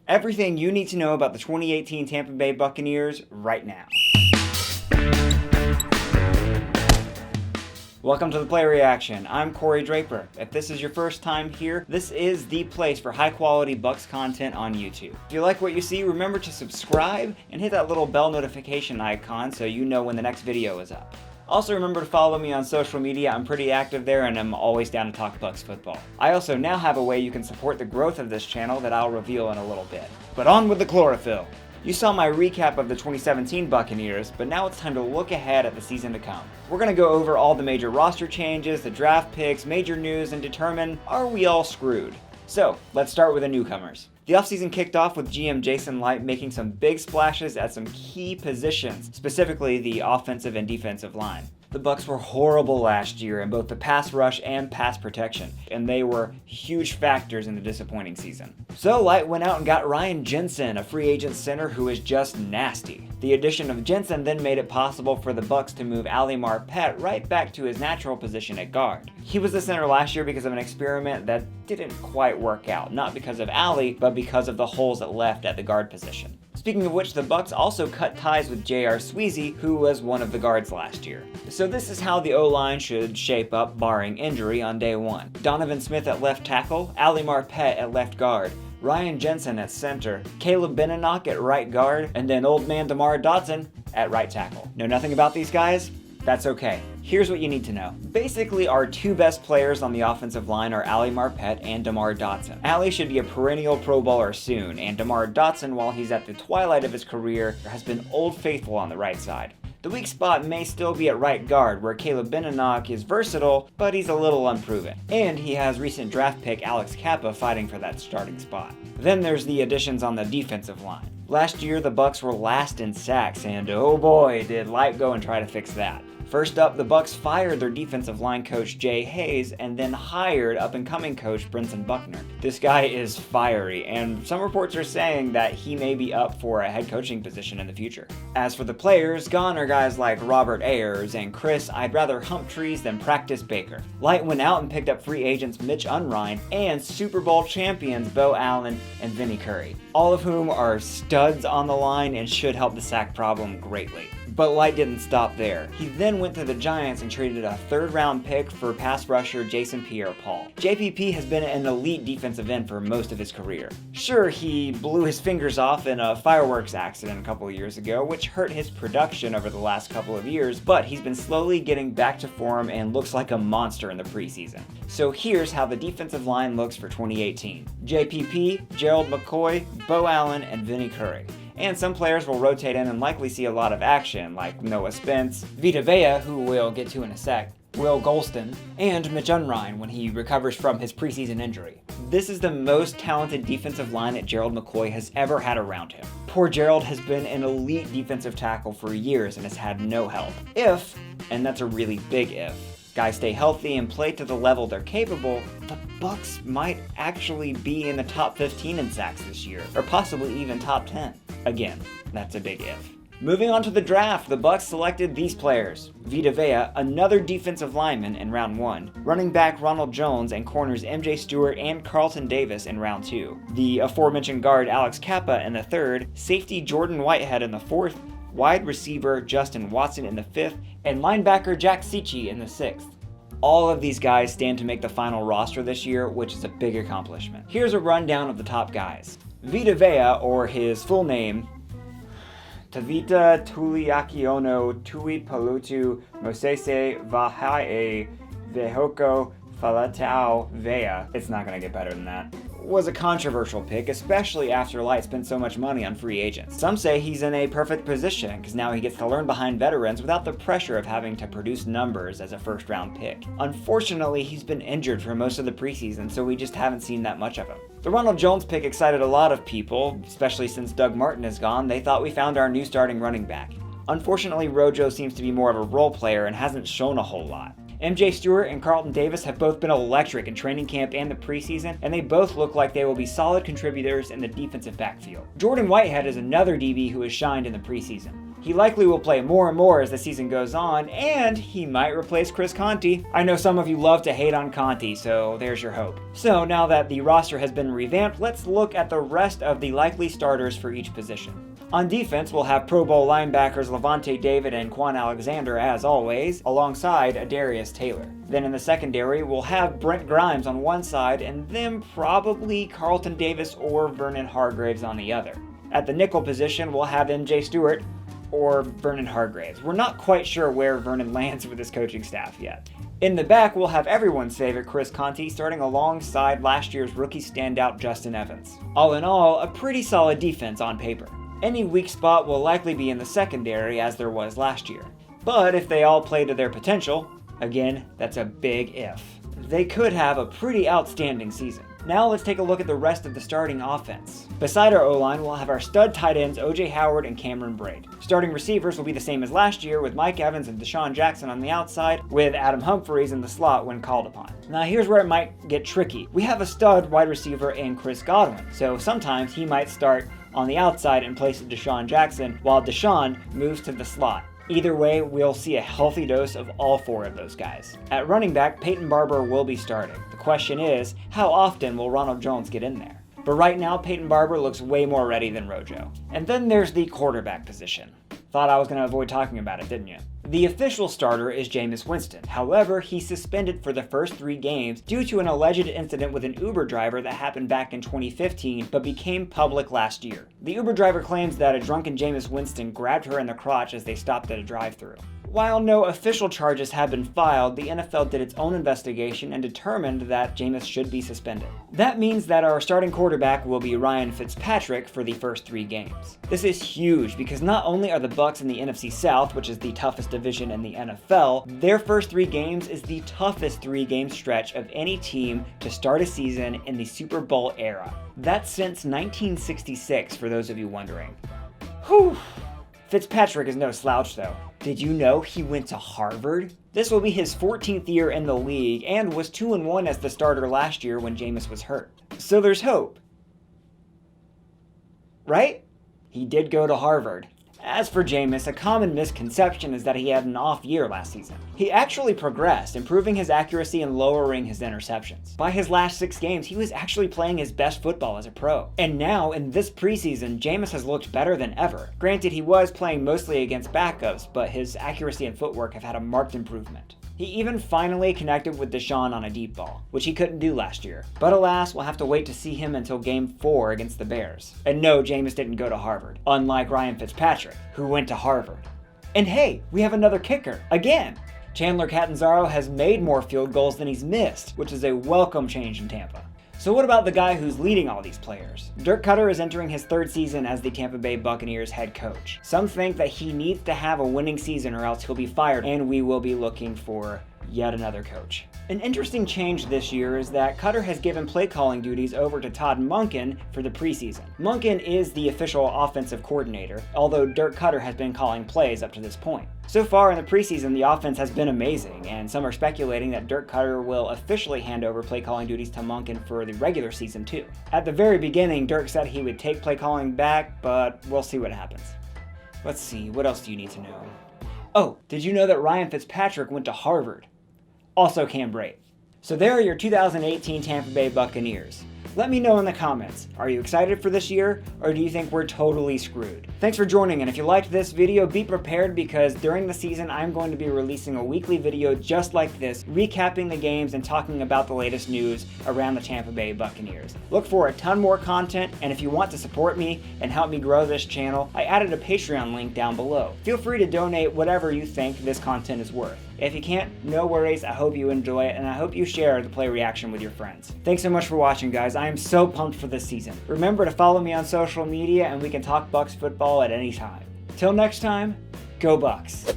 Everything you need to know about the 2018 Tampa Bay Buccaneers right now. Welcome to the Play Reaction. I'm Corey Draper. If this is your first time here, this is the place for high quality Bucs content on YouTube. If you like what you see, remember to subscribe and hit that little bell notification icon so you know when the next video is up. Also remember to follow me on social media. I'm pretty active there and I'm always down to talk Bucs football. I also now have a way you can support the growth of this channel that I'll reveal in a little bit. But on with the chlorophyll. You saw my recap of the 2017 Buccaneers, but now it's time to look ahead at the season to come. We're going to go over all the major roster changes, the draft picks, major news, and determine, are we all screwed? So, let's start with the newcomers. The offseason kicked off with GM Jason Licht making some big splashes at some key positions, specifically the offensive and defensive line. The Bucs were horrible last year in both the pass rush and pass protection, and they were huge factors in the disappointing season. So Licht went out and got Ryan Jensen, a free agent center who is just nasty. The addition of Jensen then made it possible for the Bucs to move Ali Marpet right back to his natural position at guard. He was the center last year because of an experiment that didn't quite work out, not because of Ali, but because of the holes it left at the guard position. Speaking of which, the Bucs also cut ties with J.R. Sweezy, who was one of the guards last year. So this is how the O-line should shape up barring injury on day one. Donovan Smith at left tackle, Ali Marpet at left guard, Ryan Jensen at center, Caleb Benenoch at right guard, and then old man DeMar Dotson at right tackle. Know nothing about these guys? That's okay. Here's what you need to know. Basically, our two best players on the offensive line are Ali Marpet and DeMar Dotson. Ali should be a perennial Pro Bowler soon, and DeMar Dotson, while he's at the twilight of his career, has been old faithful on the right side. The weak spot may still be at right guard, where Caleb Benenoch is versatile, but he's a little unproven. And he has recent draft pick Alex Kappa fighting for that starting spot. Then there's the additions on the defensive line. Last year, the Bucs were last in sacks, and oh boy, did Licht go and try to fix that. First up, the Bucs fired their defensive line coach Jay Hayes and then hired up-and-coming coach Brinson Buckner. This guy is fiery, and some reports are saying that he may be up for a head coaching position in the future. As for the players, gone are guys like Robert Ayers and Chris "I'd rather hump trees than practice Baker." Licht went out and picked up free agents Mitch Unrein and Super Bowl champions Bo Allen and Vinny Curry, all of whom are studs on the line and should help the sack problem greatly. But Licht didn't stop there. He then went to the Giants and traded a third-round pick for pass rusher Jason Pierre-Paul. JPP has been an elite defensive end for most of his career. Sure, he blew his fingers off in a fireworks accident a couple of years ago, which hurt his production over the last couple of years, but he's been slowly getting back to form and looks like a monster in the preseason. So here's how the defensive line looks for 2018. JPP, Gerald McCoy, Bo Allen, and Vinny Curry. And some players will rotate in and likely see a lot of action, like Noah Spence, Vita Vea, who we'll get to in a sec, Will Golston, and Mitch Unrein when he recovers from his preseason injury. This is the most talented defensive line that Gerald McCoy has ever had around him. Poor Gerald has been an elite defensive tackle for years and has had no help. If, and that's a really big if, guys stay healthy and play to the level they're capable, the Bucs might actually be in the top 15 in sacks this year, or possibly even top 10. Again, that's a big if. Moving on to the draft, the Bucs selected these players. Vita Vea, another defensive lineman in round 1, running back Ronald Jones, and corners MJ Stewart and Carlton Davis in round 2. The aforementioned guard Alex Kappa in the 3rd, safety Jordan Whitehead in the 4th, wide receiver Justin Watson in the 5th, and linebacker Jack Cichy in the 6th. All of these guys stand to make the final roster this year, which is a big accomplishment. Here's a rundown of the top guys. Vita Vea, or his full name, Tavita Tuliakiono Tui Palutu Mosese Vahae Vehoko Falatau Vea, it's not gonna get better than that, was a controversial pick, especially after Licht spent so much money on free agents. Some say he's in a perfect position because now he gets to learn behind veterans without the pressure of having to produce numbers as a first-round pick. Unfortunately, he's been injured for most of the preseason, so we just haven't seen that much of him. The Ronald Jones pick excited a lot of people, especially since Doug Martin is gone. They thought we found our new starting running back. Unfortunately, Rojo seems to be more of a role player and hasn't shown a whole lot. MJ Stewart and Carlton Davis have both been electric in training camp and the preseason, and they both look like they will be solid contributors in the defensive backfield. Jordan Whitehead is another DB who has shined in the preseason. He likely will play more and more as the season goes on, and he might replace Chris Conte. I know some of you love to hate on Conte, so there's your hope. So now that the roster has been revamped, let's look at the rest of the likely starters for each position. On defense, we'll have Pro Bowl linebackers Levante David and Quan Alexander as always, alongside Adarius Taylor. Then in the secondary, we'll have Brent Grimes on one side, and then probably Carlton Davis or Vernon Hargreaves on the other. At the nickel position, we'll have MJ Stewart or Vernon Hargreaves. We're not quite sure where Vernon lands with his coaching staff yet. In the back, we'll have everyone's favorite Chris Conte starting alongside last year's rookie standout Justin Evans. All in all, a pretty solid defense on paper. Any weak spot will likely be in the secondary, as there was last year. But if they all play to their potential, again, that's a big if, they could have a pretty outstanding season. Now let's take a look at the rest of the starting offense. Beside our O-line, we'll have our stud tight ends O.J. Howard and Cameron Braid. Starting receivers will be the same as last year, with Mike Evans and Deshaun Jackson on the outside, with Adam Humphries in the slot when called upon. Now here's where it might get tricky. We have a stud wide receiver in Chris Godwin, so sometimes he might start on the outside in place of Deshaun Jackson, while Deshaun moves to the slot. Either way, we'll see a healthy dose of all four of those guys. At running back, Peyton Barber will be starting. The question is, how often will Ronald Jones get in there? But right now, Peyton Barber looks way more ready than Rojo. And then there's the quarterback position. Thought I was going to avoid talking about it, didn't you? The official starter is Jameis Winston. However, he's suspended for the first 3 games due to an alleged incident with an Uber driver that happened back in 2015 but became public last year. The Uber driver claims that a drunken Jameis Winston grabbed her in the crotch as they stopped at a drive-thru. While no official charges have been filed, the NFL did its own investigation and determined that Jameis should be suspended. That means that our starting quarterback will be Ryan Fitzpatrick for the first 3 games. This is huge because not only are the Bucs in the NFC South, which is the toughest division in the NFL, their first 3 games is the toughest 3-game stretch of any team to start a season in the Super Bowl era. That's since 1966, for those of you wondering. Whew! Fitzpatrick is no slouch though. Did you know he went to Harvard? This will be his 14th year in the league and was 2-1 as the starter last year when Jameis was hurt. So there's hope. Right? He did go to Harvard. As for Jameis, a common misconception is that he had an off year last season. He actually progressed, improving his accuracy and lowering his interceptions. By his last 6 games, he was actually playing his best football as a pro. And now, in this preseason, Jameis has looked better than ever. Granted, he was playing mostly against backups, but his accuracy and footwork have had a marked improvement. He even finally connected with Deshaun on a deep ball, which he couldn't do last year. But alas, we'll have to wait to see him until Game 4 against the Bears. And no, Jameis didn't go to Harvard, unlike Ryan Fitzpatrick, who went to Harvard. And hey, we have another kicker, again! Chandler Catanzaro has made more field goals than he's missed, which is a welcome change in Tampa. So what about the guy who's leading all these players? Dirk Koetter is entering his 3rd season as the Tampa Bay Buccaneers head coach. Some think that he needs to have a winning season or else he'll be fired, and we will be looking for yet another coach. An interesting change this year is that Koetter has given play calling duties over to Todd Monken for the preseason. Monken is the official offensive coordinator, although Dirk Koetter has been calling plays up to this point. So far in the preseason, the offense has been amazing, and some are speculating that Dirk Koetter will officially hand over play calling duties to Monken for the regular season too. At the very beginning, Dirk said he would take play calling back, but we'll see what happens. Let's see, what else do you need to know? Oh, did you know that Ryan Fitzpatrick went to Harvard? Also Cam Braid. So there are your 2018 Tampa Bay Buccaneers. Let me know in the comments, are you excited for this year, or do you think we're totally screwed? Thanks for joining, and if you liked this video, be prepared because during the season I'm going to be releasing a weekly video just like this, recapping the games and talking about the latest news around the Tampa Bay Buccaneers. Look for a ton more content, and if you want to support me and help me grow this channel, I added a Patreon link down below. Feel free to donate whatever you think this content is worth. If you can't, no worries, I hope you enjoy it, and I hope you share the play reaction with your friends. Thanks so much for watching, guys. I am so pumped for this season. Remember to follow me on social media, and we can talk Bucs football at any time. Till next time, go Bucs.